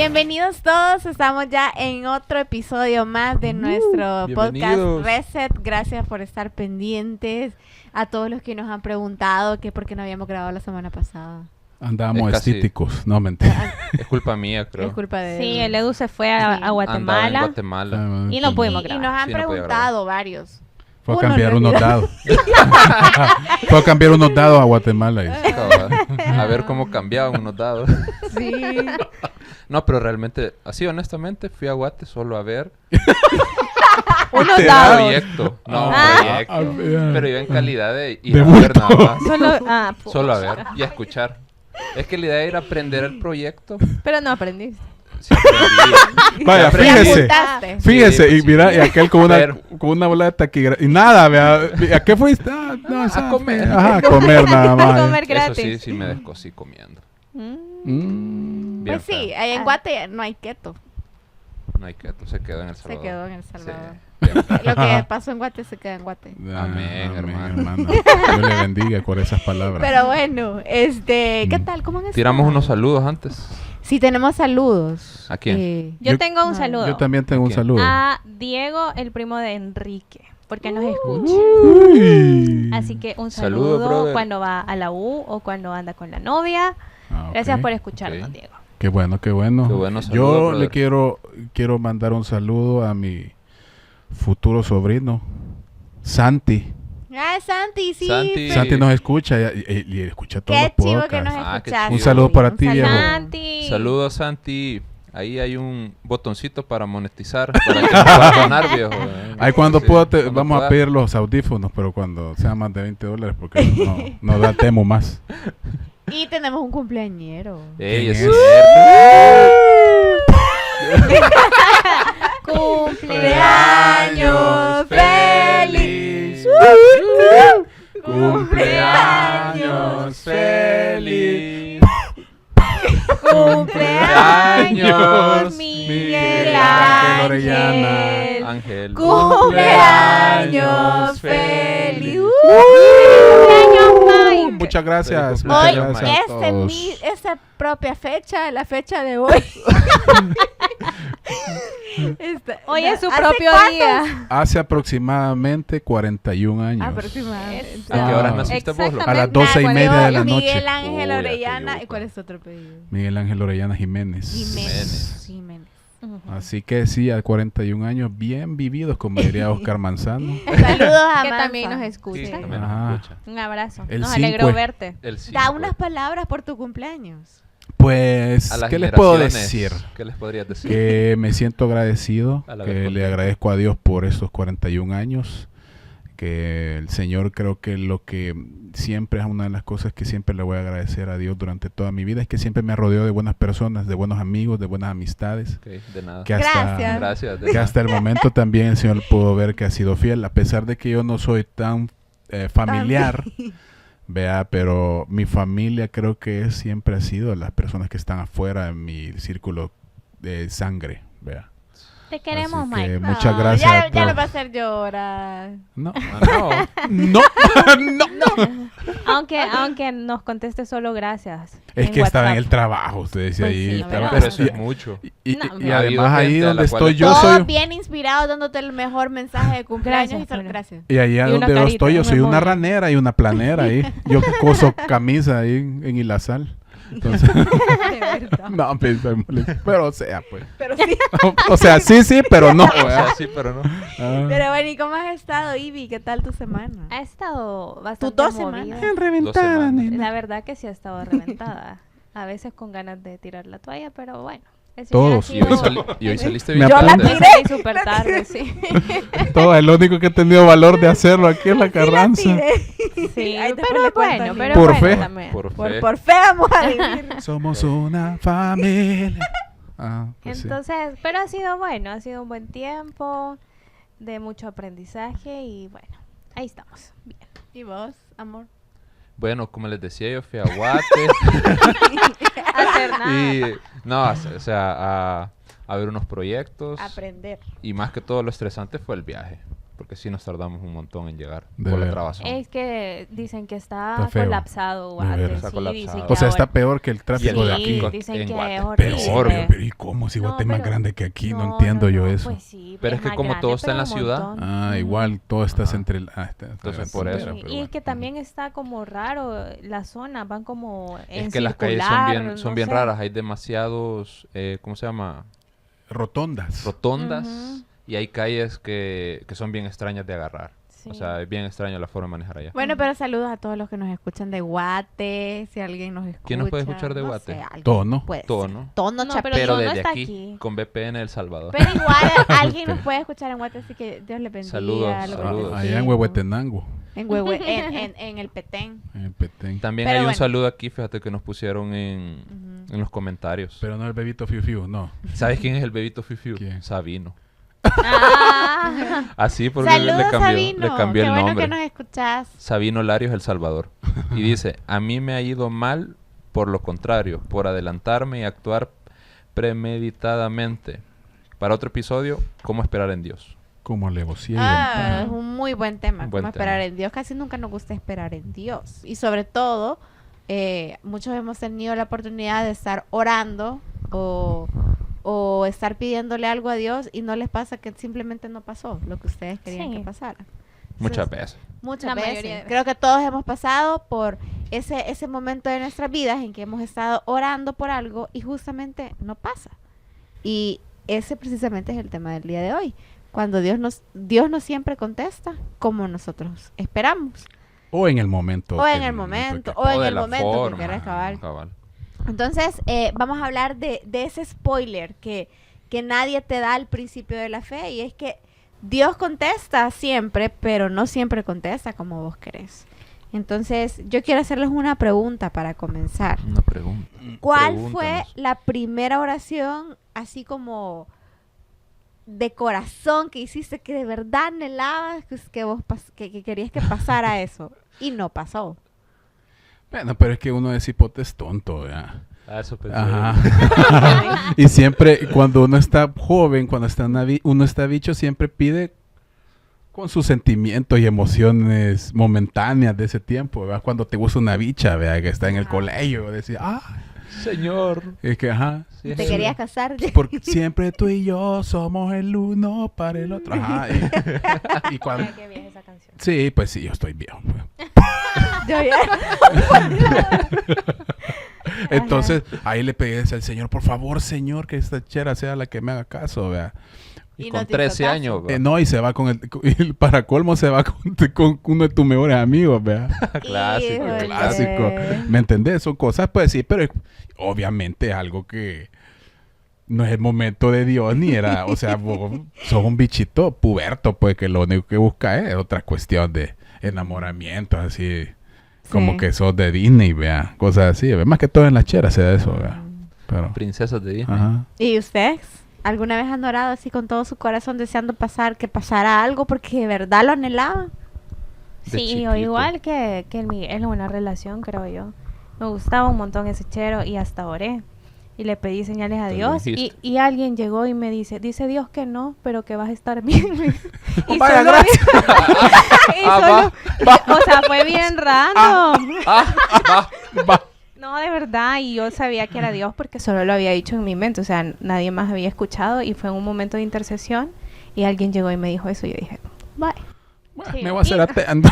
Bienvenidos todos, estamos ya en otro episodio más de nuestro podcast Reset. Gracias por estar pendientes. A todos los que nos han preguntado que por qué no habíamos grabado la semana pasada. Andábamos estíticos, no mentira. Es culpa mía, creo. Es culpa de Sí, el Edu se fue a Guatemala. En Guatemala. Y no pudimos grabar. Y nos han preguntado varios. Fue a cambiar unos dados. Fue a cambiar unos dados a Guatemala. A ver cómo cambiaban unos dados. Sí. No, pero realmente, así honestamente, fui a Guate solo a ver unos dados. Proyecto. No, un proyecto. Pero iba en calidad de ir de a ver nada más. Solo a ver y a escuchar. Es que la idea era aprender el proyecto. Pero no aprendiste. Sí, aprendí. Vaya, fíjese, Sí, y mira, sí. y aquel con una bola de taquigrafía. Y nada, vea, ¿a qué fuiste? No, A comer. Ajá, a comer nada más. A comer Eso gratis. sí me descosí comiendo. Mm. Bien Pues sí, feo. ahí en Guate no hay keto. No hay que, se quedó en El Salvador. Se quedó en El Salvador. Sí, bien feo. Lo que pasó en Guate se queda en Guate. Amén, hermano. Dios le bendiga por esas palabras. Pero bueno, ¿qué tal? ¿Cómo han estado? Tiramos unos saludos antes. Sí, tenemos saludos. ¿A quién? Yo tengo un saludo. Yo también tengo un ¿A quién? saludo. A Diego, el primo de Enrique, porque nos escucha. Uy. Así que un Saludo, saludo brother. cuando va a la U o cuando anda con la novia. Ah, Gracias ok. por escucharnos, Ok. Diego. Qué bueno, qué bueno. Qué bueno, Yo saludo, le brother. quiero mandar un saludo a mi futuro sobrino, Santi. Ah, Santi, sí. Santi. pero- Santi nos escucha y escucha todos los Qué chivo que nos podcasts. Ah, qué escuchaste. chivo. Un saludo para ti, Un viejo. saludo. Santi. Saludos, Santi. Ahí hay un botoncito para monetizar, para que puedas donar, viejo. Ahí cuando Sí, pueda cuando vamos pueda. a pedir los audífonos, pero cuando sea más de $20, porque no da temo más. Y tenemos un cumpleañero. Ey, ¿Quién es es? cierto. ¡Cumpleaños feliz! Cumpleaños feliz. ¡Cumpleaños, Miguel Ángel Ángel. Orellana. Ángel. ¡Cumpleaños feliz! ¡Cumpleaños, Mike! Muchas gracias. Feliz Hoy, Muchas cumpleaños, gracias a todos. esa propia fecha, la fecha de hoy. Hoy es su ¿Hace propio cuántos? día. Hace aproximadamente 41 años. Aproximadamente. ¿A qué horas Ah. naciste vos, loco? A las 12:30 de la noche. Miguel Ángel Uy, Orellana. aquello, ¿Y cuál es tu otro apellido? Miguel Ángel Orellana Jiménez. Jiménez. Así que sí, a 41 años bien vividos, como diría Oscar Manzano. Saludos a Que Mansa. también nos Sí, escucha. también Ajá. nos escucha. Un abrazo. El Nos alegró cinco. verte. El Da 5. unas palabras por tu cumpleaños. Pues, A las ¿qué les puedo generaciones, decir? ¿Qué les podrías decir? Que me siento agradecido, A la que vez le contento. agradezco a Dios por estos 41 años, que el Señor creo que lo que siempre es una de las cosas que siempre le voy a agradecer a Dios durante toda mi vida, es que siempre me rodeó de buenas personas, de buenos amigos, de buenas amistades, Ok, de nada. que hasta, Gracias. Gracias. de que nada. hasta el momento también el Señor pudo ver que ha sido fiel, a pesar de que yo no soy tan familiar. Vea, pero mi familia creo que siempre ha sido las personas que están afuera de mi círculo de sangre, vea. Te queremos, Así que Mike. muchas No, gracias a Ya todos. lo va a hacer llorar. No, Ah, no, no. Aunque nos conteste solo gracias. Es que estaba en el WhatsApp. trabajo, usted decía Pues ahí. sí, estaba- no, ¿verdad? pero eso es mucho. y No, y ha habido además ahí gente a donde la cual estoy le- yo Todos soy... bien inspirados dándote el mejor mensaje de cumpleaños. Gracias, y solo- Flora. gracias. Y allá Y una donde yo carita, estoy, yo un soy una emoji. ranera y una planera ahí. Yo coso camisa ahí en Ilazal. Entonces, De verdad. no, pues, estoy molesto. Pero o sea, pues. Pero sí. O sea, sí, pero no. O sea, ¿verdad? sí, pero no. Ah. Pero bueno, ¿y cómo has estado, Ivy? ¿Qué tal tu semana? Ha estado Tus bastante 2 movida. semanas. Reventada, semanas. nena. La verdad que sí ha estado reventada. A veces con ganas de tirar la toalla, pero bueno. el señor Todos. ha Y hoy, sido- y hoy saliste Me bien. Yo la tarde. tiré. Salí súper tarde, sí. Todo, el único que he tenido valor de hacerlo aquí es la Carranza. Sí, Ahí después pero le cuento, bueno, Lili. pero Por bueno fe. también. Por fe. Por fe vamos a vivir. Somos una familia. Ah, pues sí. Entonces, pero ha sido bueno, ha sido un buen tiempo de mucho aprendizaje y bueno, ahí estamos. Bien. ¿Y vos, amor? Bueno, como les decía, yo fui a Guate. Hacer nada. y no, o sea, a ver unos proyectos. Aprender. Y más que todo lo estresante fue el viaje. porque sí nos tardamos un montón en llegar por la trabazón. Es que dicen que está colapsado Guate. Está colapsado. O sea, está peor que el tráfico de aquí. Dicen que es peor, pero ¿y cómo? Si Guate es más grande que aquí, no entiendo yo eso. Pues sí, pero es que como todo está en la ciudad. Igual todo está entre... Entonces por eso. Y que también está como raro la zona, van como en es que las calles son bien raras, hay demasiados, ¿cómo se llama? Rotondas. Y hay calles que son bien extrañas de agarrar. Sí. O sea, es bien extraño la forma de manejar allá. Bueno, pero saludos a todos los que nos escuchan de Guate, si alguien nos escucha. ¿Quién nos puede escuchar de Guate? Tono. Tono, pero desde aquí, con VPN El Salvador. Pero igual alguien nos puede escuchar en Guate, así que Dios le bendiga. Saludos. Allá en Huehuetenango. En el Petén. También pero hay un saludo aquí, fíjate que nos pusieron en los comentarios. Pero no el bebito Fiu Fiu, no. ¿Sabes quién es el bebito Fiu Fiu? ¿Quién? Sabino. Así porque saludos, le cambió el nombre. Bueno que nos escuchás. Sabino Larios El Salvador. Y dice, a mí me ha ido mal por lo contrario, por adelantarme y actuar premeditadamente. Para otro episodio, ¿cómo esperar en Dios? Como alevosía. Es un muy buen tema. ¿Cómo esperar en Dios? Casi nunca nos gusta esperar en Dios. Y sobre todo, muchos hemos tenido la oportunidad de estar orando o estar pidiéndole algo a Dios y no les pasa que simplemente no pasó lo que ustedes querían que pasara. Muchas veces. Muchas veces. Creo que todos hemos pasado por ese momento de nuestras vidas en que hemos estado orando por algo y justamente no pasa. Y ese precisamente es el tema del día de hoy. Cuando Dios no siempre contesta como nosotros esperamos. O en el momento. O en el momento que quieras cabal. Entonces, vamos a hablar de ese spoiler que nadie te da al principio de la fe, y es que Dios contesta siempre, pero no siempre contesta como vos querés. Entonces, yo quiero hacerles una pregunta para comenzar. Una pregunta. ¿Cuál fue la primera oración, así como de corazón, que hiciste, que de verdad anhelabas que vos que querías que pasara eso y no pasó? Bueno, pero es que uno es hipote es tonto, ¿ya? Eso pensé. Y siempre, cuando uno está joven, cuando uno está bicho, siempre pide con sus sentimientos y emociones momentáneas de ese tiempo, ¿verdad? Cuando te gusta una bicha, ¿verdad? Que está en el colegio, decir, Señor. Es que, ¿Te querías casar? Porque siempre tú y yo somos el uno para el otro. Y cuando... Qué vieja esa canción. Sí, pues sí, yo estoy viejo. Entonces, ahí le pedí al Señor, por favor, Señor, que esta chera sea la que me haga caso, ¿verdad? Y con 13 años, no, y se va para colmo se va con uno de tus mejores amigos, ¿verdad? Clásico. ¿Me entendés? Son cosas, pues sí, pero obviamente es algo que no es el momento de Dios, ni era, o sea, vos sos un bichito puberto, pues, que lo único que busca es otra cuestión de enamoramiento, así, como que sos de Disney, ¿verdad? Cosas así, ¿verdad? Más que todo en la chera se da eso, ¿verdad? Pero, princesas de Disney. Ajá. ¿Y ustedes? ¿Alguna vez han orado así con todo su corazón deseando que pasara algo porque de verdad lo anhelaban? Sí, o igual que el Miguel en una relación, creo yo. Me gustaba un montón ese chero y hasta oré. Y le pedí señales a Dios. Y alguien llegó y me dice Dios que no, pero que vas a estar bien. Y vaya, gracias. O sea, fue bien random. No, de verdad, y yo sabía que era Dios porque solo lo había dicho en mi mente, o sea, nadie más había escuchado, y fue en un momento de intercesión y alguien llegó y me dijo eso y yo dije, bye. Bueno, sí, me voy a hacer atento.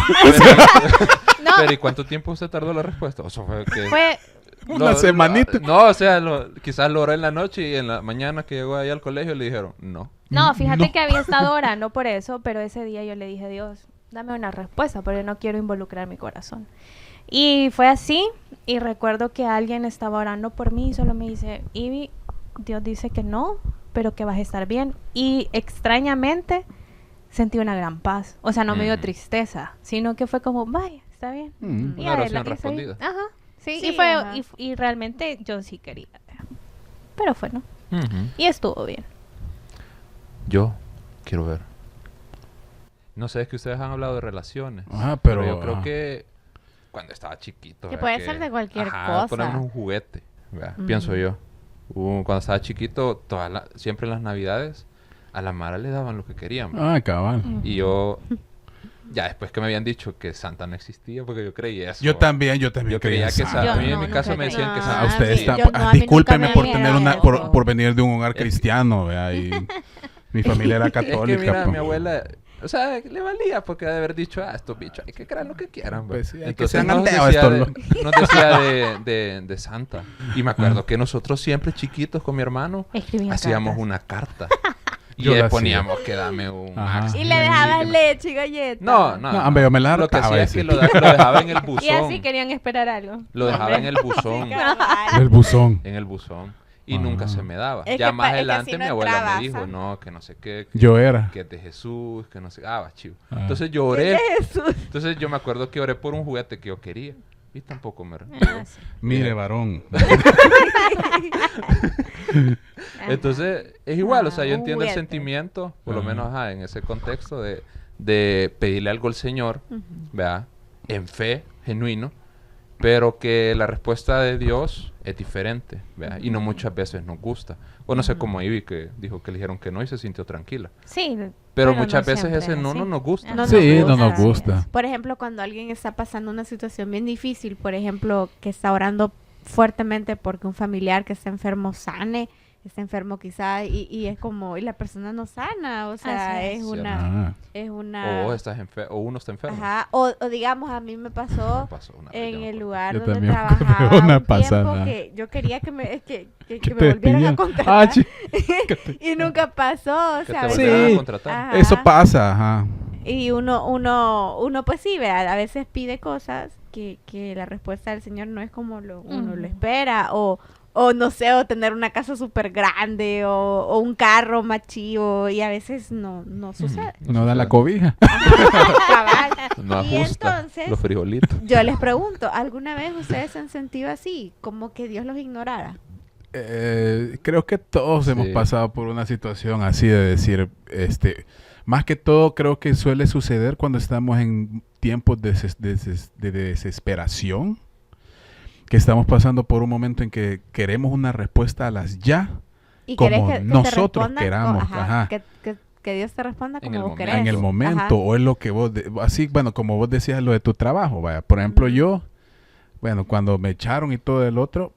No. Pero ¿y cuánto tiempo usted tardó la respuesta? O sea, fue una semanita. No, o sea, quizás lo oré en la noche y en la mañana que llegó ahí al colegio le dijeron, no. No, fíjate que había estado orando por eso, pero ese día yo le dije, Dios, dame una respuesta, porque no quiero involucrar mi corazón. Y fue así, y recuerdo que alguien estaba orando por mí y solo me dice, Ivy, Dios dice que no, pero que vas a estar bien. Y extrañamente sentí una gran paz. O sea, no me dio tristeza, sino que fue como, vaya, está bien. Y una oración respondida. Ajá, sí, y realmente yo sí quería. Pero fue, ¿no? Y estuvo bien. Yo quiero ver. No sé, es que ustedes han hablado de relaciones. Pero yo creo que cuando estaba chiquito. Que puede ser de cualquier cosa. Ponernos un juguete, pienso yo. Cuando estaba chiquito, siempre en las navidades, a la Mara le daban lo que querían. Cabal. Y yo, ya después que me habían dicho que Santa no existía, porque yo creía eso. Yo también Yo creía que Santa. A mí en mi caso me decían que Santa. Ustedes existía. discúlpenme por tener por venir de un hogar cristiano, ¿verdad? Y mi familia era católica. Es que mira, mi abuela, o sea, le valía porque de haber dicho, estos bichos hay que creer lo que quieran. Pues sí, entonces nos decía de Santa. Y me acuerdo que nosotros siempre chiquitos con mi hermano hacíamos una carta. Y le poníamos que dame un Y le dejabas leche y galletas. No, hombre, yo me la lo que hartaba hacía es que lo dejaba en el buzón. Y así querían esperar algo. Lo dejaba en el buzón. El buzón. En el buzón. Y nunca se me daba. Ya más adelante mi abuela me dijo, no, que no sé qué. Yo era. Que es de Jesús, que no sé. Va chivo. Entonces yo oré. Entonces yo me acuerdo que oré por un juguete que yo quería. Y tampoco me Sí. Mire, varón. Entonces es igual, o sea, yo entiendo el sentimiento, por lo menos en ese contexto de pedirle algo al Señor, ¿verdad? En fe, genuino, pero que la respuesta de Dios es diferente, ¿verdad? Y no muchas veces nos gusta. O no sé cómo Ivy, que dijo que le dijeron que no y se sintió tranquila. Sí. Pero muchas veces ese no nos gusta. No nos gusta. Por ejemplo, cuando alguien está pasando una situación bien difícil, por ejemplo, que está orando fuertemente porque un familiar que está enfermo sane, está enfermo quizá y es como, y la persona no sana, o sea, es una... O uno está enfermo. Ajá, o digamos, a mí me pasó en el lugar Yo donde también trabajaba una un pasada. tiempo que yo quería que me volvieran a contratar y nunca pasó, o Que sea, te volvieran a contratar. Ajá. Eso pasa, ajá. Y uno pues sí, a veces pide cosas que la respuesta del Señor no es como uno lo espera, o no sé, o tener una casa súper grande, o un carro más chivo, y a veces no sucede. No da la cobija. Cabal. No Y ajusta entonces, los frijolitos. yo les pregunto, ¿alguna vez ustedes se han sentido así, como que Dios los ignorara? Creo que todos hemos pasado por una situación así de decir, más que todo creo que suele suceder cuando estamos en tiempos de desesperación, que estamos pasando por un momento en que queremos una respuesta a las ya, ¿Y como que nosotros queramos. Que Dios te responda como vos querés. En el momento, o es lo que vos, así, bueno, como vos decías lo de tu trabajo, vaya. Por ejemplo, yo, bueno, cuando me echaron y todo el otro,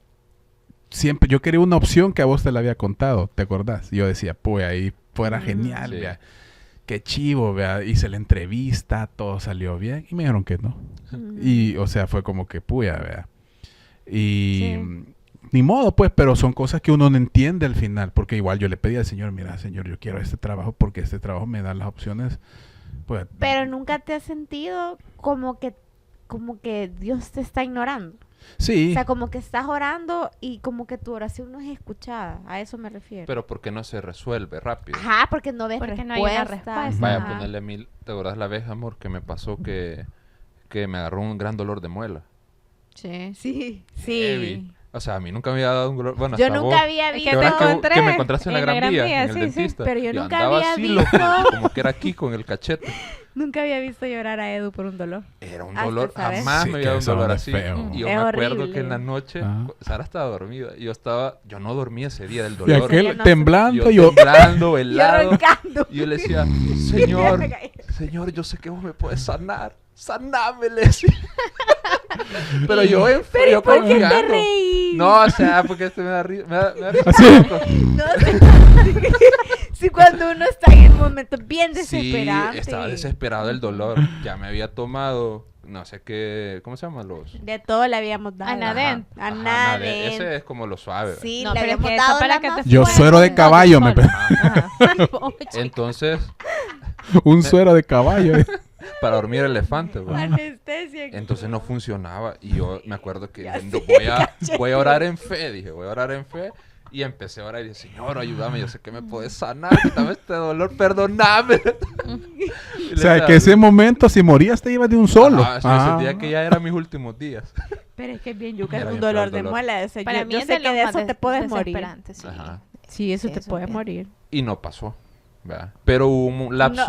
siempre, yo quería una opción que a vos te la había contado, ¿te acordás? Yo decía, pues ahí fuera genial, vea. Qué chivo, vea. Hice la entrevista, todo salió bien, y me dijeron que no. Y, o sea, fue como que puya, vea. Y ni modo, pues, pero son cosas que uno no entiende al final, porque igual yo le pedí al Señor, mira, Señor, yo quiero este trabajo porque este trabajo me da las opciones. Pues, pero nunca te has sentido como que Dios te está ignorando. Sí. O sea, como que estás orando y como que tu oración no es escuchada. A eso me refiero. Pero porque no se resuelve rápido. Ajá, porque no ves respuesta. No hay una respuesta. Vaya, ponerle ¿te acordás la vez, amor, que me pasó que me agarró un gran dolor de muela? Sí. Heavy. O sea, a mí nunca me había dado un dolor. Bueno, yo hasta nunca vos, había visto que me encontraste en la Gran Vía, en el dentista. Pero yo y nunca andaba había así, visto. loco, como que era aquí con el cachete. Nunca había visto llorar a Edu por un dolor. Era un Hasta dolor, saber. jamás me había dado un dolor así. Feo. Y yo Es me acuerdo horrible. que en la noche, Sara estaba dormida. Y yo no dormí ese día del Y dolor. aquel no temblando, temblando, Y helado. roncando. Y yo le decía, Señor, yo sé que vos me puedes sanar. Saname, le decía. Pero yo en frío ¿Por qué te confiando. reí? No, o sea, porque me da risa. Me da Así. No sé. Sí, cuando uno está en el momento bien desesperante. Sí, estaba desesperado del dolor. Ya me había tomado, no sé qué, ¿cómo se llaman los? De todo le habíamos dado. Anadén. Ajá, Anadén. ese es como lo suave. Sí, No, le pero es habíamos que eso dado para la que te más Yo fuerte. suero de caballo, Entonces, un suero de caballo. para dormir elefante, güey. Anestesia. Entonces no funcionaba. Y yo me acuerdo que Ya dije, sé, voy a orar en fe. Dije, voy a orar en fe. Y empecé a orar y dije, Señor, ayúdame, yo sé que me puedes sanar, quítame este dolor, perdóname. O sea, que ese momento, si morías, te ibas de un solo. Yo sentía que ya eran mis últimos días. Pero es que es bien yuca, es Era un bien feo dolor el de dolor. muela. O sea, Para yo mí es sé de que lo de más eso te puedes morir. desesperante, sí. Ajá. Sí, eso te Eso puede es. morir. Y no pasó, ¿verdad? Pero hubo un lapsus.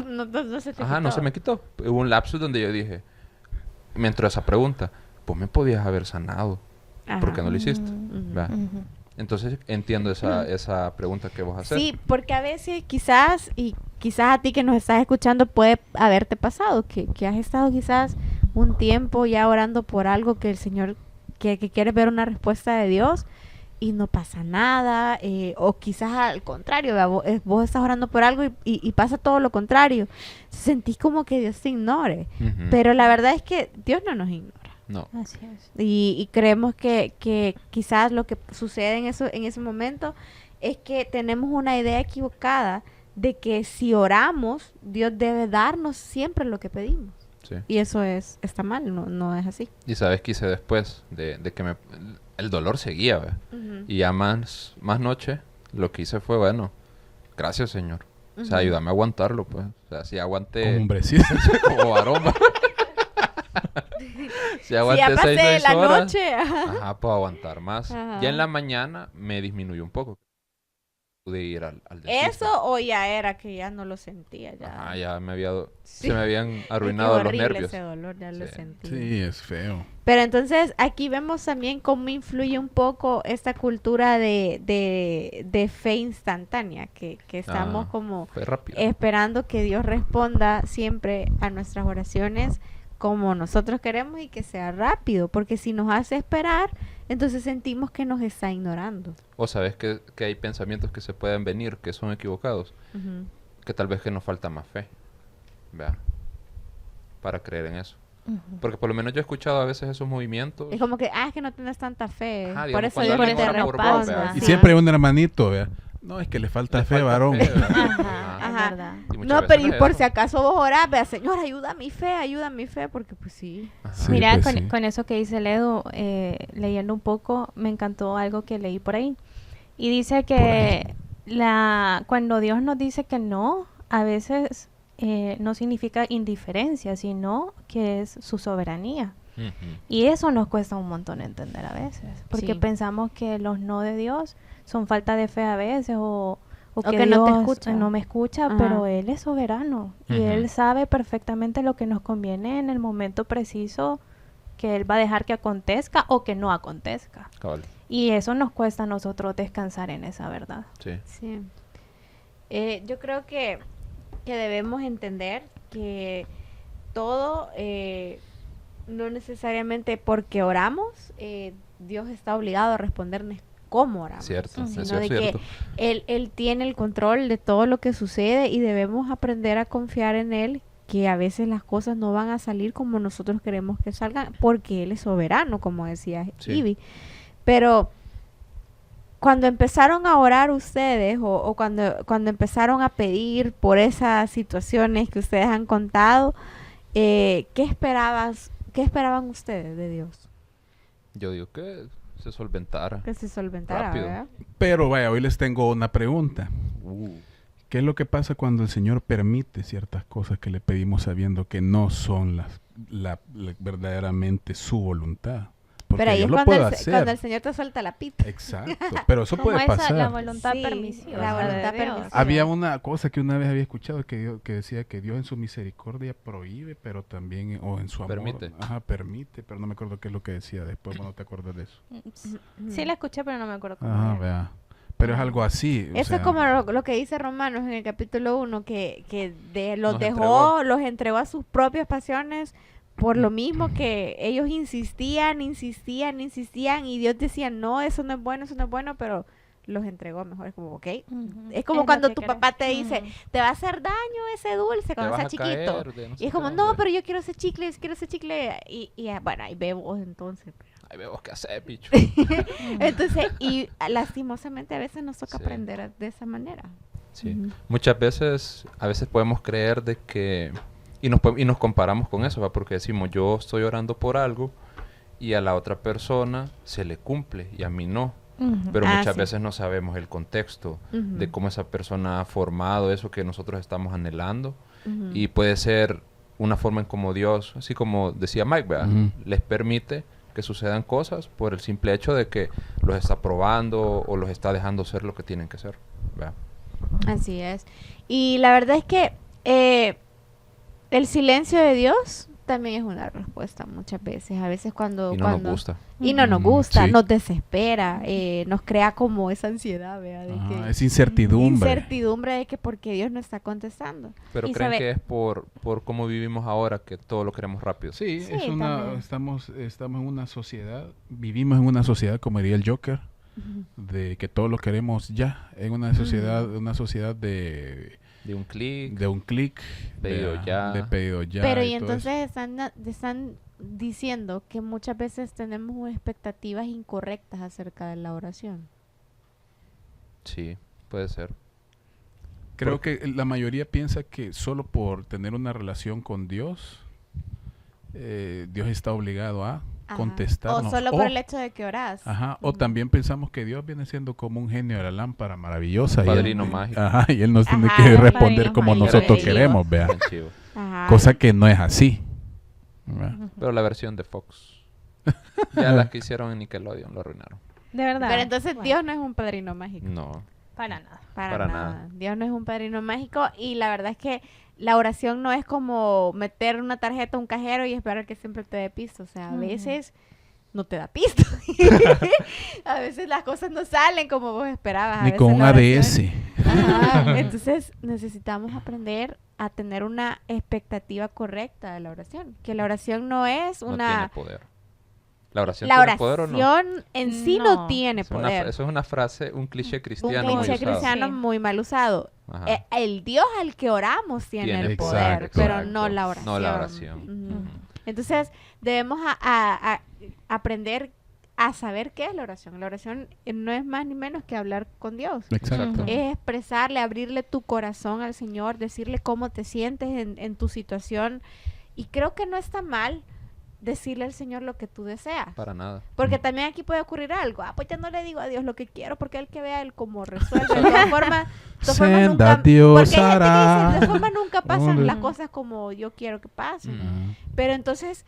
No se te Ajá, no quitó. se me quitó. Hubo un lapsus donde yo dije, me entró esa pregunta, vos me podías haber sanado. Ajá. ¿Por qué no lo hiciste? ¿Verdad? Entonces entiendo esa pregunta que vos haces. Sí, porque a veces quizás a ti que nos estás escuchando puede haberte pasado que has estado quizás un tiempo ya orando por algo que el Señor, que quieres ver una respuesta de Dios y no pasa nada, o quizás al contrario, vos estás orando por algo y pasa todo lo contrario. Sentís como que Dios te ignore, pero la verdad es que Dios no nos ignora. No. Así es. Y creemos que quizás lo que sucede en ese momento es que tenemos una idea equivocada de que si oramos, Dios debe darnos siempre lo que pedimos. Sí. Y eso está mal, no es así. Y sabes qué hice después de que el dolor seguía, ¿ve? Y ya más noche lo que hice fue, bueno, gracias, Señor. O sea, ayúdame a aguantarlo, pues. O sea, si aguanté... Como hombrecito. Como varón. Si aguanté ya pasé 6 la horas, noche. ajá, puedo aguantar más. Ajá. Ya en la mañana me disminuyó un poco. Pude ir al dentista. ¿Eso o ya era que ya no lo sentía? Ya, Ajá, ya Sí. se me habían Es que arruinado los horrible nervios. ese dolor, ya lo Sí. sentí. Sí, es feo. Pero entonces aquí vemos también cómo influye un poco esta cultura de fe instantánea, que estamos como Fue rápido. esperando que Dios responda siempre a nuestras oraciones como nosotros queremos y que sea rápido, porque si nos hace esperar, entonces sentimos que nos está ignorando. O sabes que hay pensamientos que se pueden venir, que son equivocados, Ujú. que tal vez que nos falta más fe, ¿vea? Para creer en eso. Porque por lo menos yo he escuchado a veces esos movimientos. Es como que, es que no tienes tanta fe, Ajá, por digamos, eso cuando Dios no alguien te ora por vos, responda. ¿verdad? Y Sí. siempre hay un hermanito, vea. No, es que le falta Le fe, falta varón. fe, ¿verdad? Ajá, Ajá. es verdad. Y muchas No, veces pero y no es por eso. si acaso vos orás, vea, Señor, ayuda a mi fe, porque pues sí. Ajá. Sí, Mira, pues, sí. con eso que dice Ledo, leyendo un poco, me encantó algo que leí por ahí. Y dice que cuando Dios nos dice que no, a veces no significa indiferencia, sino que es su soberanía. Ujú. Y eso nos cuesta un montón entender a veces, porque Sí. pensamos que los no de Dios son falta de fe a veces o que que no te Dios escucha. no me escucha, Ajá. pero Él es soberano y Ujú. Él sabe perfectamente lo que nos conviene en el momento preciso que Él va a dejar que acontezca o que no acontezca. Cabal. Y eso nos cuesta a nosotros descansar en esa verdad. Sí. Sí. Yo creo que debemos entender que todo, no necesariamente porque oramos, Dios está obligado a respondernos cómo oramos. Cierto, Ujú. eso Sino es de cierto. que él tiene el control de todo lo que sucede y debemos aprender a confiar en Él, que a veces las cosas no van a salir como nosotros queremos que salgan, porque Él es soberano, como decía Sí. Ivy. Pero cuando empezaron a orar ustedes o cuando empezaron a pedir por esas situaciones que ustedes han contado, ¿qué esperaban ustedes de Dios? Yo digo que se solventara. Que se solventara, Rápido. ¿verdad? Pero vaya, hoy les tengo una pregunta. ¿Qué es lo que pasa cuando el Señor permite ciertas cosas que le pedimos sabiendo que no son la verdaderamente su voluntad? Porque Pero ahí Dios es lo cuando puede el hacer. cuando el Señor te suelta la pita. Exacto, pero eso Como puede esa, pasar. la voluntad Sí, permisiva. la de voluntad Dios. permisiva. Había una cosa que una vez había escuchado que decía que Dios en su misericordia prohíbe, pero también, o en su amor, Permite. permite, pero no me acuerdo qué es lo que decía después, bueno, te acuerdas de eso. Sí la escuché, pero no me acuerdo cómo Ah, era. vea. Pero es algo así. o Eso sea, es como lo que dice Romanos en el capítulo 1, que los Nos dejó, entregó. los entregó a sus propias pasiones por lo mismo que ellos insistían y Dios decía, no, eso no es bueno, pero los entregó mejor. Es como, ok. Ujú. Es como lo cuando que tu querés. papá te dice, Ujú. te va a hacer daño ese dulce Te cuando vas sea a chiquito. caer de no sé Y es como, qué, no, hombre. pero yo quiero ese chicle. Bueno, ahí vemos entonces. Ahí vemos qué hacer, bicho. Entonces, y lastimosamente a veces nos toca Sí. aprender de esa manera. Sí. Ujú. Muchas veces, a veces podemos creer de que... Y nos comparamos con eso, ¿va? Porque decimos, yo estoy orando por algo y a la otra persona se le cumple y a mí no. Ujú. Pero muchas sí. veces no sabemos el contexto Ujú. de cómo esa persona ha formado eso que nosotros estamos anhelando. Ujú. Y puede ser una forma en como Dios, así como decía Mike, ¿verdad? Ujú. Les permite que sucedan cosas por el simple hecho de que los está probando o los está dejando ser lo que tienen que ser, ¿verdad? Así es. Y la verdad es que el silencio de Dios también es una respuesta muchas veces. A veces cuando... Y no nos gusta. Y no nos gusta, Sí. nos desespera, nos crea como esa ansiedad, ¿vea? De que, Es incertidumbre. incertidumbre de que porque Dios no está contestando. Pero Y creen sabe- que es por cómo vivimos ahora que todo lo queremos rápido. Sí, Sí, es también. estamos en una sociedad, vivimos en una sociedad, como diría el Joker, Ujú. de que todo lo queremos ya, en una sociedad De un clic. de un clic, Pedido ya. de pedido ya. Pero y todo eso. entonces están diciendo que muchas veces tenemos expectativas incorrectas acerca de la oración. Sí, puede ser. Creo que la mayoría piensa que solo por tener una relación con Dios, Dios está obligado a Ajá. contestarnos. O solo por el hecho de que orás. Ajá, o Ujú. también pensamos que Dios viene siendo como un genio de la lámpara maravillosa. Padrino y él, mágico. Ajá, y él nos tiene Ajá, que padrino responder como mágico. nosotros Pero queremos, vea. Bien chivo. Ajá. Cosa que no es así. ¿verdad? Pero la versión de Fox. Ya las que hicieron en Nickelodeon lo arruinaron. De verdad. Pero entonces Bueno, Dios no es un padrino mágico. No. para nada. Para Para nada. Dios no es un padrino mágico y la verdad es que la oración no es como meter una tarjeta a un cajero y esperar que siempre te dé pisto. O sea, a Ujú. veces no te da pisto. A veces las cosas no salen como vos esperabas. A Ni veces con un la ADS. oración- Ajá. Entonces necesitamos aprender a tener una expectativa correcta de la oración. Que la oración no es No tiene una... poder. ¿La oración La tiene poder o no? oración en sí no No. tiene Eso poder. es una frase, un cliché Un cristiano muy cliché usado. cristiano Sí. muy mal usado. Ajá. El Dios al que oramos tiene Tiene el poder, poder, exacto. pero no la oración. No la oración. Ujú. Ujú. Entonces, debemos a aprender a saber qué es la oración. La oración no es más ni menos que hablar con Dios. Exacto. Ujú. Es expresarle, abrirle tu corazón al Señor, decirle cómo te sientes en tu situación. Y creo que no está mal decirle al Señor lo que tú deseas. Para nada. Porque también aquí puede ocurrir algo. Pues ya no le digo a Dios lo que quiero porque él que vea él cómo resuelve. De todas formas Senda nunca... Dios Porque hay gente que hará. dice, de forma nunca pasan Hombre. las cosas como yo quiero que pasen. Mm. Pero entonces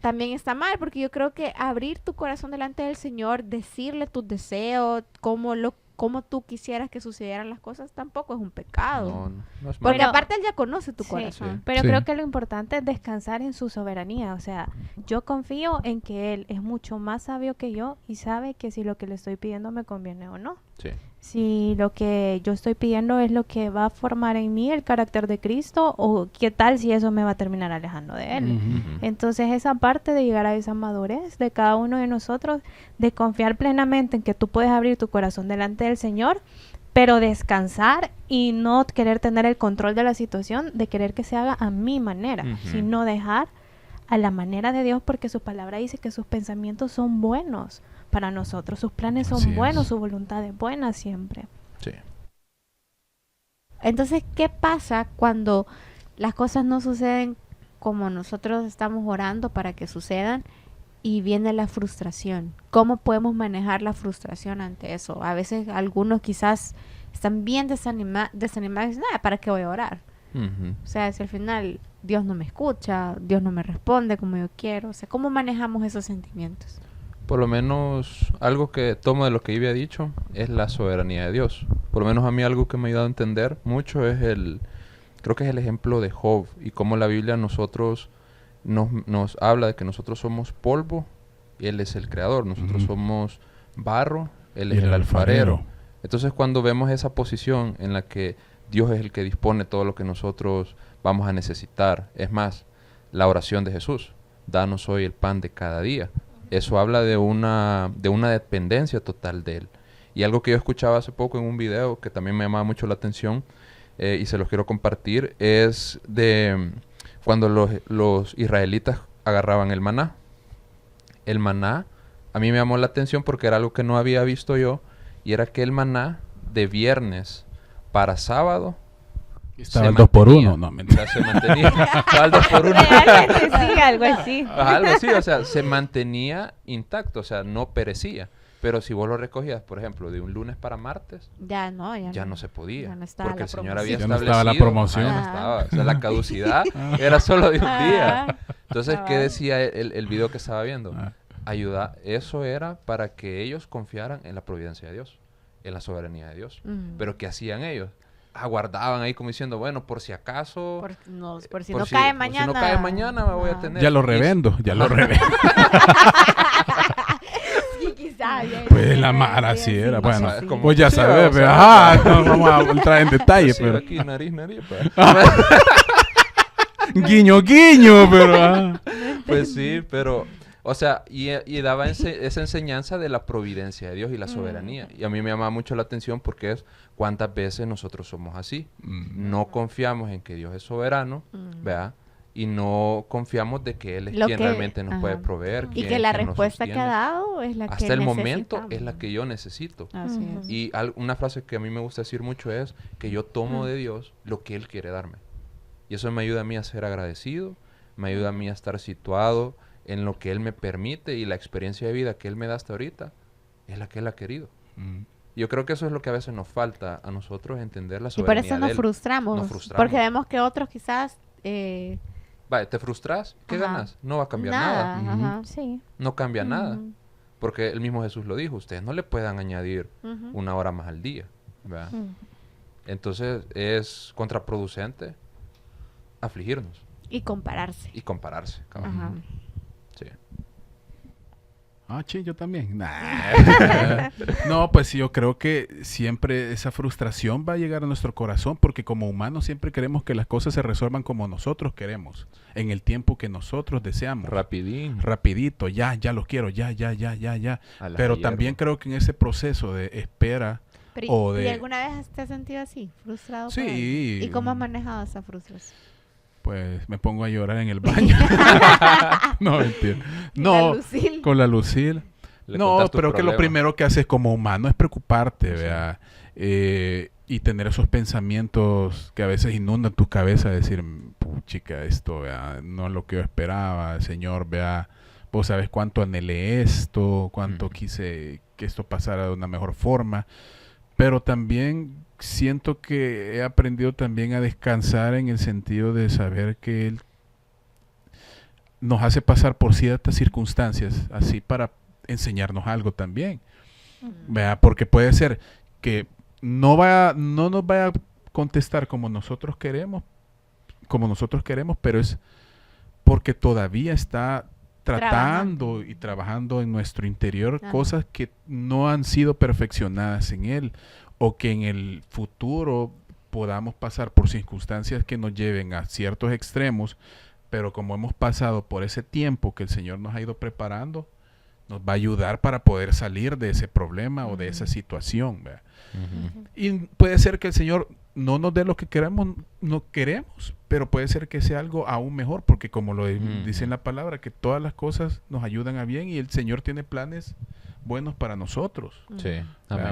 también está mal porque yo creo que abrir tu corazón delante del Señor, decirle tus deseos, cómo tú quisieras que sucedieran las cosas, tampoco es un pecado. No es Porque malo. aparte él ya conoce tu Sí, corazón. pero Sí. creo que lo importante es descansar en su soberanía. O sea, yo confío en que Él es mucho más sabio que yo y sabe que si lo que le estoy pidiendo me conviene o no. Sí. Si lo que yo estoy pidiendo es lo que va a formar en mí el carácter de Cristo o qué tal si eso me va a terminar alejando de Él. Ujú. Ujú. Entonces esa parte de llegar a esa madurez de cada uno de nosotros, de confiar plenamente en que tú puedes abrir tu corazón delante del Señor, pero descansar y no querer tener el control de la situación, de querer que se haga a mi manera, Ujú. sino dejar a la manera de Dios, porque su palabra dice que sus pensamientos son buenos para nosotros, sus planes son Así es. buenos, su voluntad es buena siempre. Sí. Entonces, ¿qué pasa cuando las cosas no suceden como nosotros estamos orando para que sucedan y viene la frustración? ¿Cómo podemos manejar la frustración ante eso? A veces algunos quizás están bien desanimados y dicen, ¿para qué voy a orar? Ujú. O sea, si al final Dios no me escucha, Dios no me responde como yo quiero. O sea, ¿cómo manejamos esos sentimientos? Por lo menos algo que tomo de lo que Ivy ha dicho es la soberanía de Dios. Por lo menos a mí algo que me ha ayudado a entender mucho es creo que es el ejemplo de Job y cómo la Biblia a nosotros nos habla de que nosotros somos polvo y Él es el creador. Nosotros Ujú. somos barro, Él Y es el alfarero. alfarero. Entonces cuando vemos esa posición en la que Dios es el que dispone todo lo que nosotros vamos a necesitar, es más, la oración de Jesús, danos hoy el pan de cada día. Eso habla de una dependencia total de Él. Y algo que yo escuchaba hace poco en un video que también me llamaba mucho la atención y se los quiero compartir es de cuando los israelitas agarraban el maná. El maná a mí me llamó la atención porque era algo que no había visto yo y era que el maná de viernes para sábado Estaba se el 2 por mantenía. 1. No, O mentira. sea, se mantenía. Estaba el 2 por 1. Realmente sí, algo así. Ajá, algo así, o sea, se mantenía intacto, o sea, no perecía. Pero si vos lo recogías, por ejemplo, de un lunes para martes, Ya ya no se podía. ya no estaba porque la el Señor promoción. había Ya no establecido. estaba la promoción. ajá, ya no Ajá. estaba. O sea, la caducidad era solo de un día. Ajá. Entonces, ¿qué Cabal. decía el video que estaba viendo? Ah. Eso era para que ellos confiaran en la providencia de Dios, en la soberanía de Dios. Mm. Pero ¿qué hacían ellos? aguardaban ahí como diciendo, bueno, por si acaso... Por si no cae mañana. Si no cae mañana me voy a tener. Ya lo revendo. Sí, quizás. Pues la mara así era. Bueno, sí. pues ya Sí, sabes. o sea, No vamos a entrar en detalle, sí, pero... aquí nariz, pues. Guiño, pero... Pues sí, pero... O sea, y daba esa enseñanza de la providencia de Dios y la soberanía. Y a mí me llama mucho la atención porque es cuántas veces nosotros somos así. No confiamos en que Dios es soberano, ¿verdad? Y no confiamos de que Él es quien realmente nos puede proveer. Y que la respuesta que ha dado es la que hasta el momento es la que yo necesito. Así es. Y una frase que a mí me gusta decir mucho es que yo tomo de Dios lo que Él quiere darme. Y eso me ayuda a mí a ser agradecido, me ayuda a mí a estar situado en lo que Él me permite, y la experiencia de vida que Él me da hasta ahorita es la que Él ha querido. Yo creo que eso es lo que a veces nos falta a nosotros, entender la soberanía de Él. Y por eso nos frustramos. Porque vemos que otros quizás... Vale, ¿te frustras? ¿Qué ganas? No va a cambiar nada. Sí. No cambia nada. Porque el mismo Jesús lo dijo, ustedes no le puedan añadir una hora más al día, ¿verdad? Entonces es contraproducente afligirnos. Y compararse. Cabrón. Sí. Sí, yo también. Nah. No, pues yo creo que siempre esa frustración va a llegar a nuestro corazón, porque como humanos siempre queremos que las cosas se resuelvan como nosotros queremos, en el tiempo que nosotros deseamos. Rapidito, ya lo quiero, ya. Pero también creo que en ese proceso de espera ¿Y alguna vez te has sentido así, frustrado? Sí. ¿Y cómo has manejado esa frustración? Pues me pongo a llorar en el baño. No, mentira. No, con la Lucille. No, pero que lo primero que haces como humano es preocuparte, ¿verdad? Y tener esos pensamientos que a veces inundan tu cabeza, decir, puchica, esto, ¿verdad? No es lo que yo esperaba, Señor, vea, vos sabes cuánto anhelé esto, cuánto quise que esto pasara de una mejor forma. Pero también siento que he aprendido también a descansar en el sentido de saber que Él nos hace pasar por ciertas circunstancias así para enseñarnos algo también. ¿Verdad? Porque puede ser que no nos vaya a contestar como nosotros queremos, pero es porque todavía está tratando y trabajando en nuestro interior cosas que no han sido perfeccionadas en Él, o que en el futuro podamos pasar por circunstancias que nos lleven a ciertos extremos, pero como hemos pasado por ese tiempo que el Señor nos ha ido preparando, nos va a ayudar para poder salir de ese problema o de esa situación, ¿verdad? Y puede ser que el Señor no nos dé lo que no queremos, pero puede ser que sea algo aún mejor, porque como lo dice en la palabra, que todas las cosas nos ayudan a bien y el Señor tiene planes buenos para nosotros. Sí.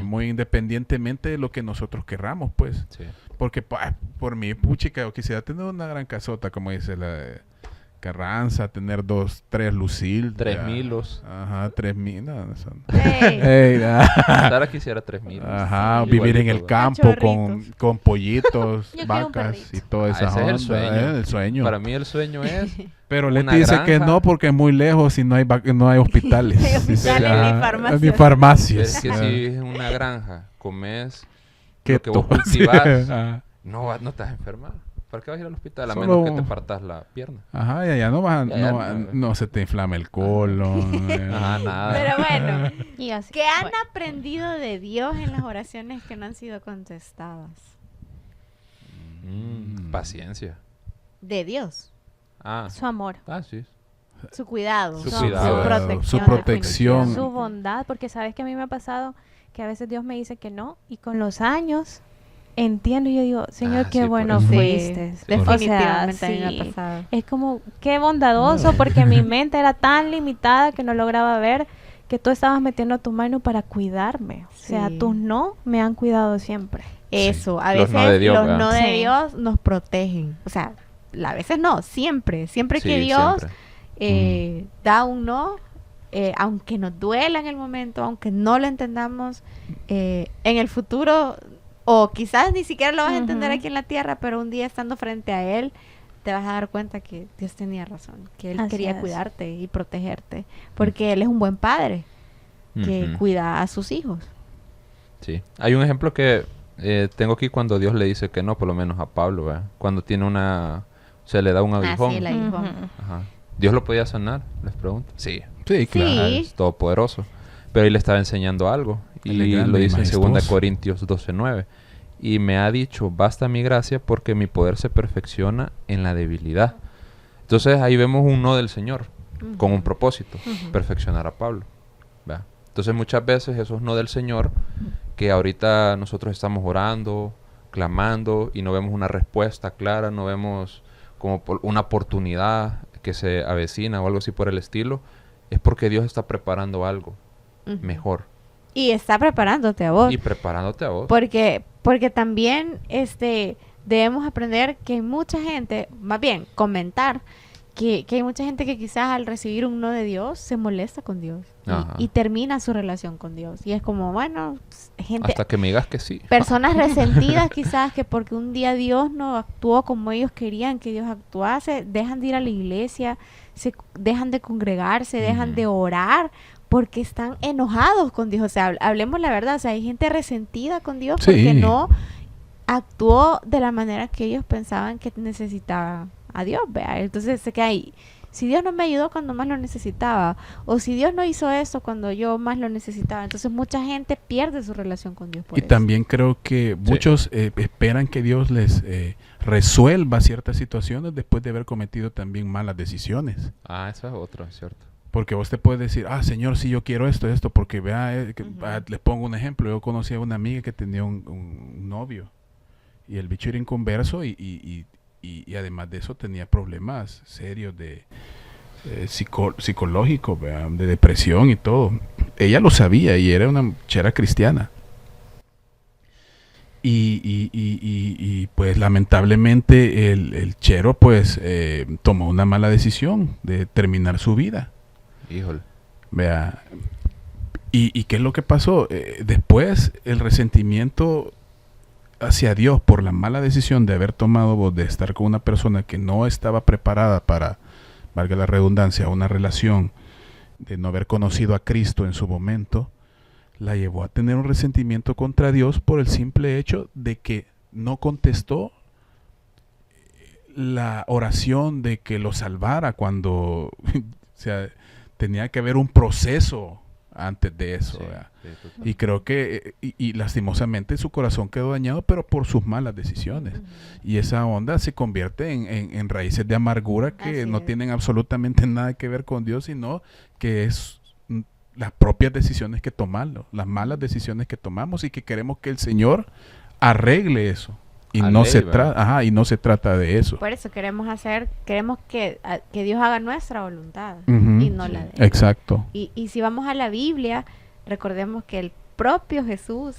Muy independientemente de lo que nosotros querramos, pues. Sí. Porque por mí, puchica, yo quisiera tener una gran casota, como dice la Carranza, tener 2, 3 Lucille. 3,000. Ajá, 3,000. No, no son. Sara quisiera 3,000. Ajá, vivir en el campo con pollitos, vacas y toda esa onda. Ese es el sueño. Para mí el sueño es... Pero Leti dice que no porque es muy lejos y no hay hospitales. No hay hospitales ni farmacias. Es que si es una granja, comes lo que vos cultivas, no te vas a enfermar. ¿Para qué vas a ir al hospital? A menos que te partas la pierna. Ajá, ya no se te inflama el colon. Ajá, nada. Pero bueno, ¿qué han aprendido de Dios en las oraciones que no han sido contestadas? Paciencia. ¿De Dios? Su amor. Sí. Su cuidado. Su protección. Su bondad, porque sabes que a mí me ha pasado que a veces Dios me dice que no, y con los años entiendo y yo digo, Señor, qué bueno fuiste. Sí. Definitivamente me ha pasado. Es como, qué bondadoso, porque mi mente era tan limitada que no lograba ver que tú estabas metiendo tu mano para cuidarme. O sea, tus no me han cuidado siempre. Eso, a veces los no de Dios nos protegen. O sea, a veces no, siempre. Siempre que Dios da un no, aunque nos duela en el momento, aunque no lo entendamos, en el futuro, o quizás ni siquiera lo vas a entender aquí en la tierra, pero un día estando frente a Él, te vas a dar cuenta que Dios tenía razón, que Él quería cuidarte y protegerte, porque Él es un buen padre que cuida a sus hijos. Sí. Hay un ejemplo que tengo aquí cuando Dios le dice que no, por lo menos a Pablo, ¿verdad? Cuando tiene se le da un aguijón. Sí, el aguijón. Ajá. ¿Dios lo podía sanar? Les pregunto. Sí, claro. Sí. Es todopoderoso. Pero él le estaba enseñando algo. Y lo dice en 2 Corintios 12:9. Y me ha dicho, basta mi gracia porque mi poder se perfecciona en la debilidad. Entonces ahí vemos un no del Señor, con un propósito, perfeccionar a Pablo. ¿Verdad? Entonces muchas veces esos no del Señor, que ahorita nosotros estamos orando, clamando, y no vemos una respuesta clara, no vemos como una oportunidad que se avecina o algo así por el estilo, es porque Dios está preparando algo mejor. Y está preparándote a vos. Y preparándote a vos. Porque también debemos aprender que hay mucha gente, más bien comentar, que hay mucha gente que quizás al recibir un no de Dios se molesta con Dios y termina su relación con Dios. Y es como, bueno, gente... Hasta que me digas que sí. Personas resentidas quizás que porque un día Dios no actuó como ellos querían que Dios actuase, dejan de ir a la iglesia, dejan de congregarse, dejan de orar, porque están enojados con Dios. O sea, hablemos la verdad. O sea, hay gente resentida con Dios porque no actuó de la manera que ellos pensaban que necesitaba a Dios, ¿vea? Entonces se queda ahí. Si Dios no me ayudó cuando más lo necesitaba, o si Dios no hizo eso cuando yo más lo necesitaba, entonces mucha gente pierde su relación con Dios por eso. También creo que muchos esperan que Dios les resuelva ciertas situaciones después de haber cometido también malas decisiones. Eso es otro, es cierto. Porque vos te puedes decir, Señor, si yo quiero esto, porque vea, les pongo un ejemplo. Yo conocí a una amiga que tenía un novio y el bicho era inconverso y además de eso tenía problemas serios de psicológicos, de depresión y todo. Ella lo sabía y era una chera cristiana. Y pues lamentablemente el chero pues tomó una mala decisión de terminar su vida. Híjole. Vea. ¿Y qué es lo que pasó? Después el resentimiento hacia Dios por la mala decisión de haber tomado de estar con una persona que no estaba preparada para, valga la redundancia, una relación, de no haber conocido a Cristo en su momento, la llevó a tener un resentimiento contra Dios por el simple hecho de que no contestó la oración de que lo salvara cuando o sea, tenía que haber un proceso antes de eso. Y creo que y lastimosamente su corazón quedó dañado, pero por sus malas decisiones. Y esa onda se convierte en raíces de amargura que no tienen absolutamente nada que ver con Dios, sino que es las propias decisiones que tomamos, las malas decisiones que tomamos, y que queremos que el Señor arregle eso. Y no se trata de eso. Por eso queremos que Dios haga nuestra voluntad y no la de Él. Exacto. Y si vamos a la Biblia, recordemos que el propio Jesús,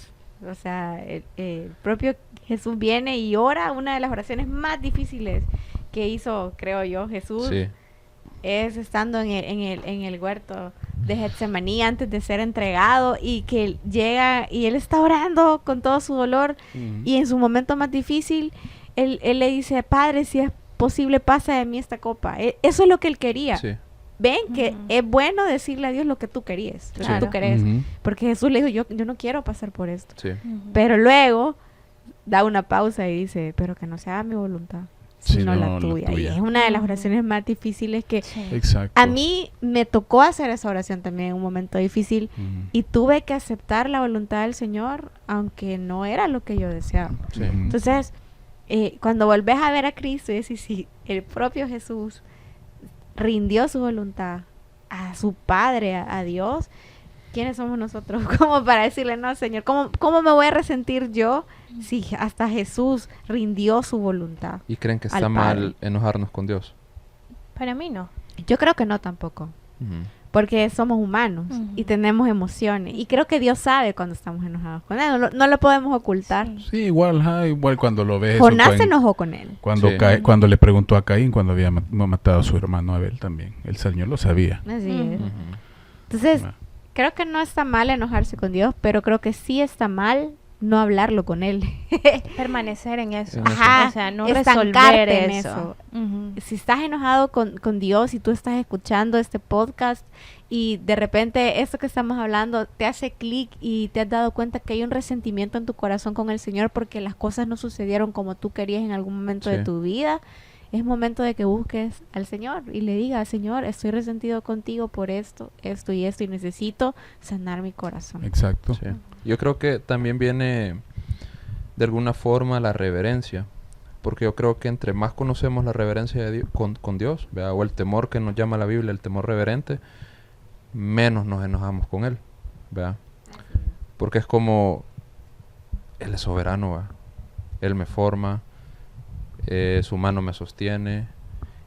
o sea, el propio Jesús viene y ora. Una de las oraciones más difíciles que hizo, creo yo, Jesús, es estando en el huerto de Getsemaní antes de ser entregado, y que llega y él está orando con todo su dolor, y en su momento más difícil él le dice: Padre, si es posible, pasa de mí esta copa. Eso es lo que él quería. Ven que es bueno decirle a Dios lo que tú querías, lo que tú querés, porque Jesús le dijo: yo no quiero pasar por esto, pero luego da una pausa y dice: pero que no se haga mi voluntad, sino la tuya. Y es una de las oraciones más difíciles que a mí me tocó hacer esa oración también en un momento difícil, y tuve que aceptar la voluntad del Señor, aunque no era lo que yo deseaba. Entonces, cuando volvés a ver a Cristo y decís: si el propio Jesús rindió su voluntad a su Padre, a Dios, ¿quiénes somos nosotros como para decirle: no, Señor, ¿cómo me voy a resentir yo si hasta Jesús rindió su voluntad? ¿Y creen que está mal enojarnos con Dios? Para mí no. Yo creo que no tampoco. Porque somos humanos y tenemos emociones. Y creo que Dios sabe cuando estamos enojados con Él. No lo podemos ocultar. Sí, igual cuando lo ves. Jonás se enojó con Él. Cuando le preguntó a Caín cuando había matado a su hermano Abel también. El Señor lo sabía. Así es. Entonces, creo que no está mal enojarse con Dios, pero creo que sí está mal no hablarlo con él. Permanecer en eso. Ajá, o sea, no estancarte resolver en eso. Si estás enojado con Dios y tú estás escuchando este podcast y de repente esto que estamos hablando te hace clic y te has dado cuenta que hay un resentimiento en tu corazón con el Señor porque las cosas no sucedieron como tú querías en algún momento de tu vida, es momento de que busques al Señor y le digas: Señor, estoy resentido contigo por esto y esto, y necesito sanar mi corazón. Exacto. Sí. Yo creo que también viene de alguna forma la reverencia, porque yo creo que entre más conocemos la reverencia de Dios, con Dios, ¿verdad? O el temor que nos llama la Biblia, el temor reverente, menos nos enojamos con Él, ¿verdad? Porque es como, Él es soberano, ¿verdad? Él me forma, su mano me sostiene,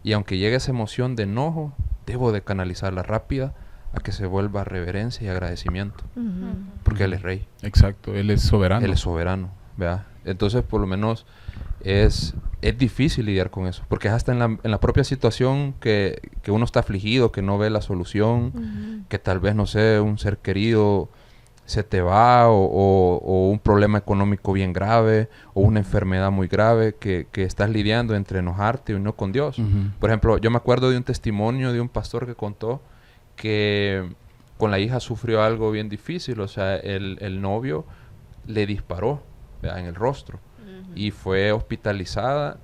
y aunque llegue esa emoción de enojo, debo de canalizarla rápida a que se vuelva reverencia y agradecimiento, porque Él es rey. Exacto, Él es soberano. Él es soberano, ¿verdad? Entonces, por lo menos, es difícil lidiar con eso, porque es hasta en la propia situación que uno está afligido, que no ve la solución, que tal vez, no sé, un ser querido se te va, o un problema económico bien grave, o una enfermedad muy grave, que estás lidiando entre enojarte y no con Dios. Por ejemplo, yo me acuerdo de un testimonio de un pastor que contó que con la hija sufrió algo bien difícil, o sea, el novio le disparó, ¿verdad?, en el rostro, y fue hospitalizada,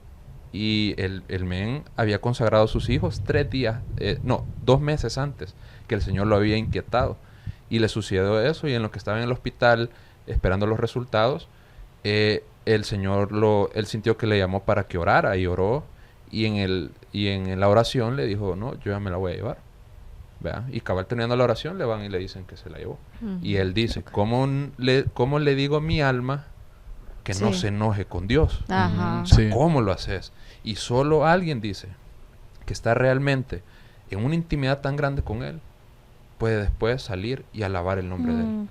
y el men había consagrado a sus hijos 2 meses antes que el Señor lo había inquietado, y le sucedió eso, y en lo que estaba en el hospital esperando los resultados, el Señor él sintió que le llamó para que orara, y oró, y en la oración le dijo: no, yo ya me la voy a llevar, ¿verdad? Y cabal terminando la oración le van y le dicen que se la llevó. Y él dice: ¿cómo le digo a mi alma que no se enoje con Dios? O sea, ¿cómo lo haces? Y solo alguien dice que está realmente en una intimidad tan grande con Él puede después salir y alabar el nombre de Él.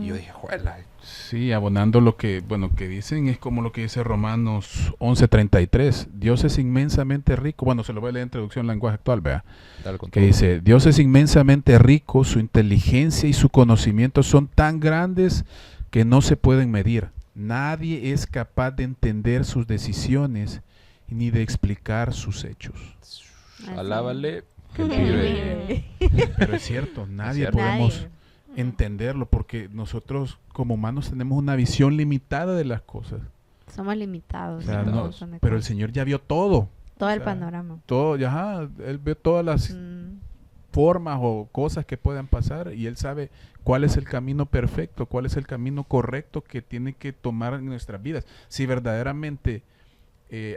Y yo dije: ¡juela! Sí, abonando lo que dicen, es como lo que dice Romanos 11:33. Dios es inmensamente rico. Bueno, se lo voy a leer en traducción lenguaje actual, vea. Que dice: Dios es inmensamente rico, su inteligencia y su conocimiento son tan grandes que no se pueden medir. Nadie es capaz de entender sus decisiones ni de explicar sus hechos. Alábale que vive. Pero es cierto, nadie podemos entenderlo, porque nosotros como humanos tenemos una visión limitada de las cosas. Somos limitados. O sea, pero el Señor ya vio todo. Todo el panorama. Todo, Él ve todas las formas o cosas que puedan pasar, y Él sabe cuál es el camino perfecto, cuál es el camino correcto que tiene que tomar en nuestras vidas. Si verdaderamente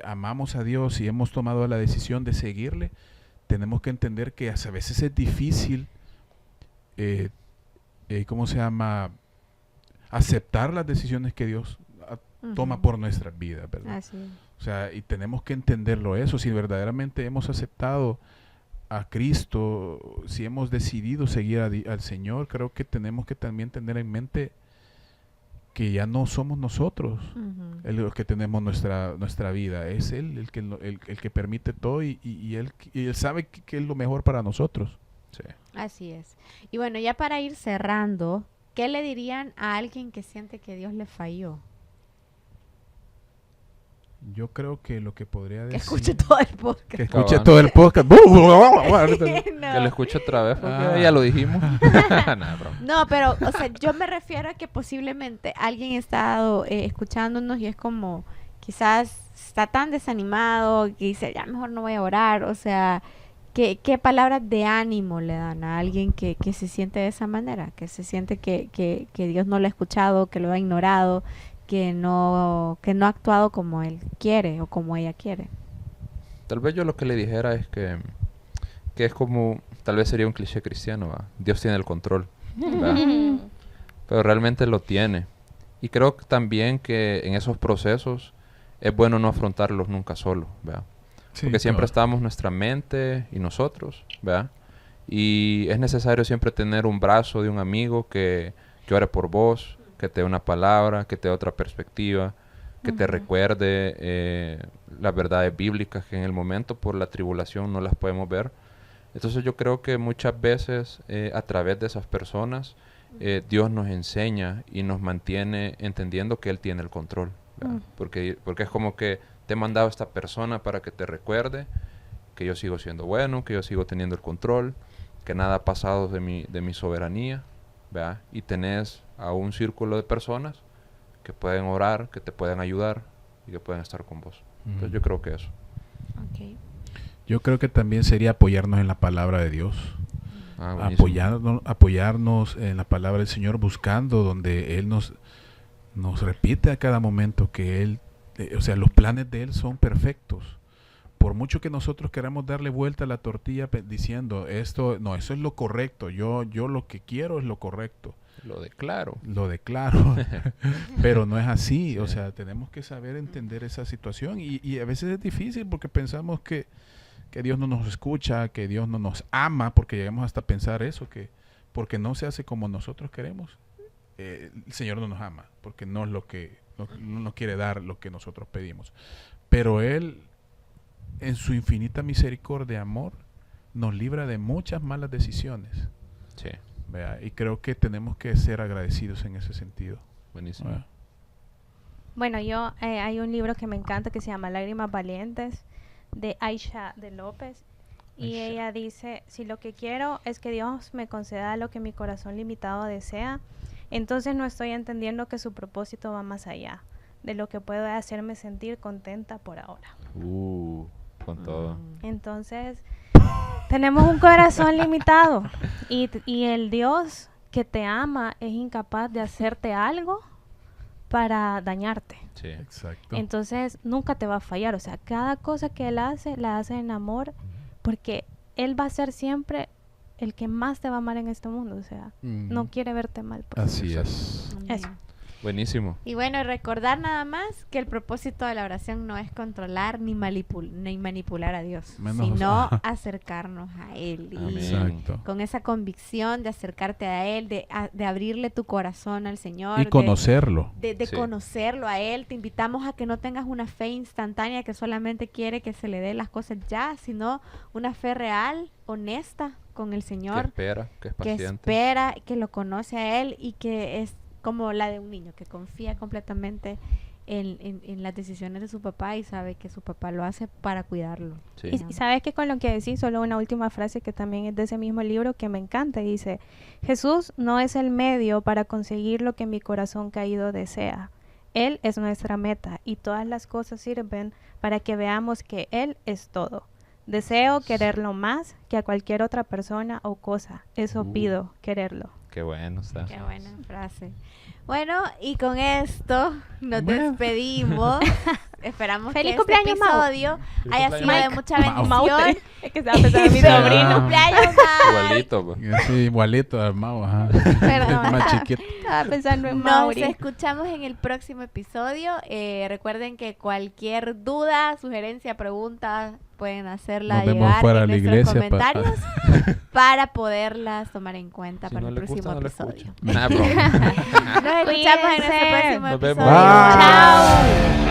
amamos a Dios y hemos tomado la decisión de seguirle, tenemos que entender que a veces es difícil aceptar las decisiones que Dios toma por nuestras vidas, ¿verdad? Así es. O sea, y tenemos que entenderlo eso. Si verdaderamente hemos aceptado a Cristo, si hemos decidido seguir al Señor, creo que tenemos que también tener en mente que ya no somos nosotros los que tenemos nuestra vida. Es Él el que permite todo, y Él sabe que es lo mejor para nosotros. Sí. Así es. Y bueno, ya para ir cerrando, ¿qué le dirían a alguien que siente que Dios le falló? Yo creo que lo que podría decir... Que escuche todo el podcast. Que escuche todo el podcast. Que lo escuche otra vez, porque ya lo dijimos. No, pero, o sea, yo me refiero a que posiblemente alguien ha estado escuchándonos y es como, quizás está tan desanimado que dice: ya mejor no voy a orar. O sea, ¿qué palabras de ánimo le dan a alguien que se siente de esa manera? Que se siente que Dios no lo ha escuchado, que lo ha ignorado, que no ha actuado como él quiere o como ella quiere. Tal vez yo lo que le dijera es que es como, tal vez sería un cliché cristiano, ¿va? Dios tiene el control, ¿va? Pero realmente lo tiene. Y creo también que en esos procesos es bueno no afrontarlos nunca solo, ¿va? Sí, porque siempre estamos nuestra mente y nosotros, ¿va? Y es necesario siempre tener un brazo de un amigo que ore por vos, que te dé una palabra, que te dé otra perspectiva, que te recuerde las verdades bíblicas que en el momento por la tribulación no las podemos ver. Entonces yo creo que muchas veces a través de esas personas Dios nos enseña y nos mantiene entendiendo que Él tiene el control. Porque es como que te he mandado a esta persona para que te recuerde que yo sigo siendo bueno, que yo sigo teniendo el control, que nada ha pasado de mi soberanía, ¿verdad? Y tenés a un círculo de personas que pueden orar, que te pueden ayudar y que pueden estar con vos. Entonces yo creo que eso. Okay. Yo creo que también sería apoyarnos en la palabra de Dios. Apoyarnos en la palabra del Señor, buscando donde Él nos repite a cada momento que Él, o sea, los planes de Él son perfectos. Por mucho que nosotros queramos darle vuelta a la tortilla diciendo eso es lo correcto, yo lo que quiero es lo correcto. Lo declaro. Pero no es así. O sea, tenemos que saber entender esa situación y a veces es difícil porque pensamos que Dios no nos escucha, que Dios no nos ama, porque llegamos hasta a pensar eso, que porque no se hace como nosotros queremos, el Señor no nos ama, porque no es no nos quiere dar lo que nosotros pedimos. Pero Él, en su infinita misericordia y amor, nos libra de muchas malas decisiones. Sí. ¿Vea? Y creo que tenemos que ser agradecidos en ese sentido. Buenísimo. ¿Vea? Bueno, hay un libro que me encanta que se llama Lágrimas Valientes, de Aisha de López. Y ella dice, si lo que quiero es que Dios me conceda lo que mi corazón limitado desea, entonces no estoy entendiendo que su propósito va más allá de lo que puede hacerme sentir contenta por ahora. Con todo. Entonces, tenemos un corazón limitado y el Dios que te ama es incapaz de hacerte algo para dañarte. Sí. Exacto. Entonces, nunca te va a fallar. O sea, cada cosa que Él hace, la hace en amor, porque Él va a ser siempre el que más te va a amar en este mundo. O sea, no quiere verte mal. Así es. Eso. Buenísimo. Y bueno, recordar nada más que el propósito de la oración no es controlar ni manipular a Dios, sino acercarnos a Él. Y exacto. con esa convicción de acercarte a Él, de abrirle tu corazón al Señor. Y conocerlo. De conocerlo a Él. Te invitamos a que no tengas una fe instantánea que solamente quiere que se le dé las cosas ya, sino una fe real, honesta con el Señor. Que espera, que es paciente. Que espera, que lo conoce a Él y que es como la de un niño que confía completamente en las decisiones de su papá y sabe que su papá lo hace para cuidarlo. Sí. Y sabes que con lo que decís, solo una última frase que también es de ese mismo libro que me encanta, dice: Jesús no es el medio para conseguir lo que mi corazón caído desea. Él es nuestra meta y todas las cosas sirven para que veamos que Él es todo. Deseo quererlo más que a cualquier otra persona o cosa. Eso pido, quererlo. Qué bueno está. Qué buena frase. Bueno, y con esto nos despedimos. Esperamos ¡Feliz que cumpleaños, este episodio haya sido de mucha bendición. Maute. Es que estaba pensando en mi sobrino. ¡Cumpleaños, Mau! Igualito, pues. Sí, igualito al Mau, ajá. Perdón. Más chiquito. Estaba pensando en Nos Mauri. escuchamos en el próximo episodio. Recuerden que cualquier duda, sugerencia, pregunta, pueden hacerla Nos vemos llegar fuera en de la nuestros iglesia comentarios para poderlas tomar en cuenta Si para no el le próximo gusta, no le episodio. escucha. Nah, bro. Nos escuchamos en nuestro próximo Nos episodio. vemos. Bye. Chao.